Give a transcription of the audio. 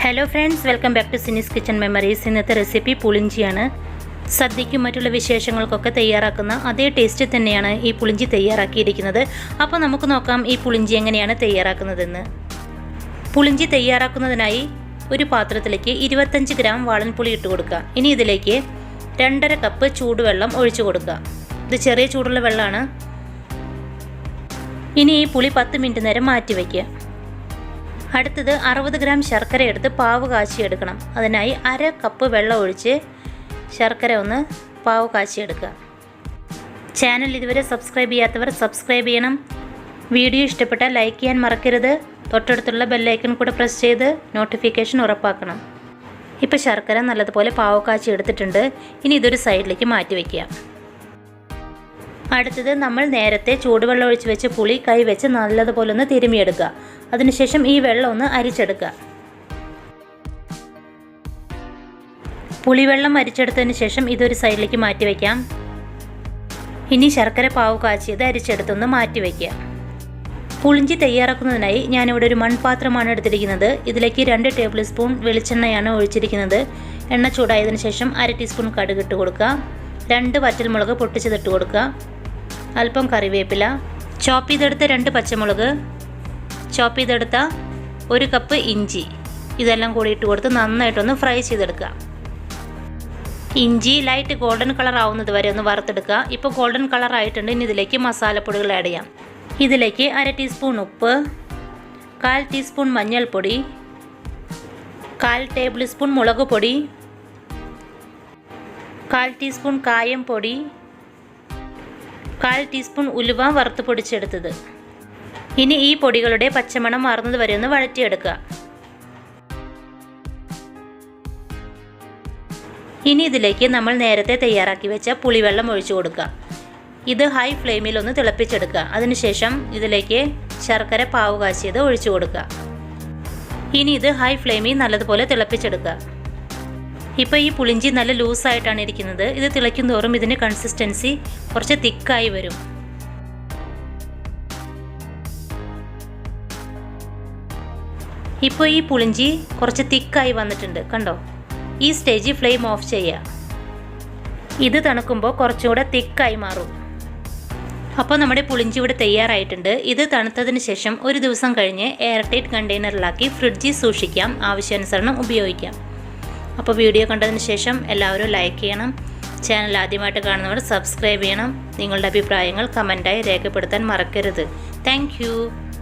Hello friends, welcome back to Siny's Kitchen Memories. ഇന്നത്തെ recipe പുളിഞ്ചിയാണ്. സദ്യയ്ക്കും മറ്റുള്ള വിശേഷങ്ങൾക്കൊക്കെ തയ്യാറാക്കുന്ന അതേ ടേസ്റ്റ് തന്നെയാണ് ഈ പുളിഞ്ചി തയ്യാറാക്കിയിരിക്കുന്നത്. അപ്പോൾ നമുക്ക് നോക്കാം ഈ പുളിഞ്ചി എങ്ങനെയാണ് തയ്യാറാക്കുന്നതെന്ന്. പുളിഞ്ചി തയ്യാറാക്കുന്നതിനായി ഒരു പാത്രത്തിലേക്ക് 25 ഗ്രാം വാളൻപുളി ഇട്ട് കൊടുക്കുക. ഇനി ഇതിലേക്ക് 2.5 കപ്പ് ചൂടുവെള്ളം ഒഴിച്ചു കൊടുക്കുക. ഇത് ചെറിയ ചൂടുള്ള വെള്ളമാണ്. ഇനി ഈ പുളി 10 മിനിറ്റ് നേരം മാറ്റി വയ്ക്കുക. അടുത്തത് 60 ഗ്രാം ശർക്കര എടുത്ത് പാവ് കാച്ചിയെടുക്കണം. അതിനായി 1/2 കപ്പ് വെള്ളം ഒഴിച്ച് ശർക്കര ഒന്ന് പാവ് കാച്ചിയെടുക്കുക. ചാനൽ ഇതുവരെ സബ്സ്ക്രൈബ് ചെയ്യാത്തവർ സബ്സ്ക്രൈബ് ചെയ്യണം. വീഡിയോ ഇഷ്ടപ്പെട്ടാൽ ലൈക്ക് ചെയ്യാൻ മറക്കരുത്. തൊട്ടടുത്തുള്ള ബെല്ലൈക്കൺ കൂടെ പ്രസ് ചെയ്ത് നോട്ടിഫിക്കേഷൻ ഉറപ്പാക്കണം. ഇപ്പോൾ ശർക്കര നല്ലതുപോലെ പാവ് കാച്ചി എടുത്തിട്ടുണ്ട്. ഇനി ഇതൊരു സൈഡിലേക്ക് മാറ്റി വയ്ക്കുക. അടുത്തത് നമ്മൾ നേരത്തെ ചൂടുവെള്ളം ഒഴിച്ച് വെച്ച് പുളി കൈ വെച്ച് നല്ലതുപോലെ ഒന്ന് തിരുമിയെടുക്കുക. അതിനുശേഷം ഈ വെള്ളം ഒന്ന് അരിച്ചെടുക്കുക. പുളിവെള്ളം അരിച്ചെടുത്തതിന് ശേഷം ഇതൊരു സൈഡിലേക്ക് മാറ്റി വയ്ക്കാം. ഇനി ശർക്കര പാവ് കാച്ചിയത് അരിച്ചെടുത്തൊന്ന് മാറ്റി വയ്ക്കുക. പുളിഞ്ചി തയ്യാറാക്കുന്നതിനായി ഞാനിവിടെ ഒരു മൺപാത്രമാണ് എടുത്തിരിക്കുന്നത്. ഇതിലേക്ക് 2 ടേബിൾ സ്പൂൺ വെളിച്ചെണ്ണയാണ് ഒഴിച്ചിരിക്കുന്നത്. എണ്ണ ചൂടായതിനു ശേഷം 1/2 ടീസ്പൂൺ കടുക് ഇട്ട് കൊടുക്കുക. 2 വറ്റൽമുളക് പൊട്ടിച്ചതിട്ട് കൊടുക്കുക. അല്പം കറിവേപ്പില, ചോപ്പ് ചെയ്തെടുത്ത 2 പച്ചമുളക്, ചോപ്പ് ചെയ്തെടുത്ത 1 കപ്പ് ഇഞ്ചി, ഇതെല്ലാം കൂടി ഇട്ട് കൊടുത്ത് നന്നായിട്ടൊന്ന് ഫ്രൈ ചെയ്തെടുക്കുക. ഇഞ്ചി ലൈറ്റ് ഗോൾഡൻ കളർ ആവുന്നത് വരെ ഒന്ന് വറുത്തെടുക്കുക. ഇപ്പോൾ ഗോൾഡൻ കളർ ആയിട്ടുണ്ട്. ഇനി ഇതിലേക്ക് മസാലപ്പൊടികൾ ആഡ് ചെയ്യാം. ഇതിലേക്ക് 1/2 ടീസ്പൂൺ ഉപ്പ്, 1/4 ടീസ്പൂൺ മഞ്ഞൾപ്പൊടി, 1/4 ടേബിൾ സ്പൂൺ മുളക് പൊടി, 1/4 ടീസ്പൂൺ കായം പൊടി, 1/4 ടീസ്പൂൺ ഉലുവ വറുത്ത് പൊടിച്ചെടുത്തത്. ഇനി ഈ പൊടികളുടെ പച്ചമണം മാറുന്നത് വരെ ഒന്ന് വഴറ്റിയെടുക്കുക. ഇനി ഇതിലേക്ക് നമ്മൾ നേരത്തെ തയ്യാറാക്കി വെച്ച പുളിവെള്ളം ഒഴിച്ചു കൊടുക്കുക. ഇത് ഹൈ ഫ്ലെയിമിൽ ഒന്ന് തിളപ്പിച്ചെടുക്കുക. അതിനുശേഷം ഇതിലേക്ക് ശർക്കര പാവ് കാച്ചിയത് ഒഴിച്ചു കൊടുക്കുക. ഇനി ഇത് ഹൈ ഫ്ലെയിമിൽ നല്ലതുപോലെ തിളപ്പിച്ചെടുക്കുക. ഇപ്പോൾ ഈ പുളിഞ്ചി നല്ല ലൂസായിട്ടാണ് ഇരിക്കുന്നത്. ഇത് തിളയ്ക്കും തോറും ഇതിൻ്റെ കൺസിസ്റ്റൻസി കുറച്ച് തിക്കായി വരും. ഇപ്പോൾ ഈ പുളിഞ്ചി കുറച്ച് തിക്കായി വന്നിട്ടുണ്ട്, കണ്ടോ? ഈ സ്റ്റേജിൽ ഫ്ലെയിം ഓഫ് ചെയ്യുക. ഇത് തണുക്കുമ്പോൾ കുറച്ചുകൂടെ തിക്കായി മാറും. അപ്പോൾ നമ്മുടെ പുളിഞ്ചി ഇവിടെ തയ്യാറായിട്ടുണ്ട്. ഇത് തണുത്തതിന് ശേഷം ഒരു ദിവസം കഴിഞ്ഞ് എയർ ടൈറ്റ് കണ്ടെയ്നറിലാക്കി ഫ്രിഡ്ജിൽ സൂക്ഷിക്കാം. ആവശ്യാനുസരണം ഉപയോഗിക്കാം. അപ്പോൾ വീഡിയോ കണ്ടതിന് ശേഷം എല്ലാവരും ലൈക്ക് ചെയ്യണം. ചാനൽ ആദ്യമായിട്ട് കാണുന്നവർ സബ്സ്ക്രൈബ് ചെയ്യണം. നിങ്ങളുടെ അഭിപ്രായങ്ങൾ കമൻറ്റായി രേഖപ്പെടുത്താൻ മറക്കരുത്. താങ്ക്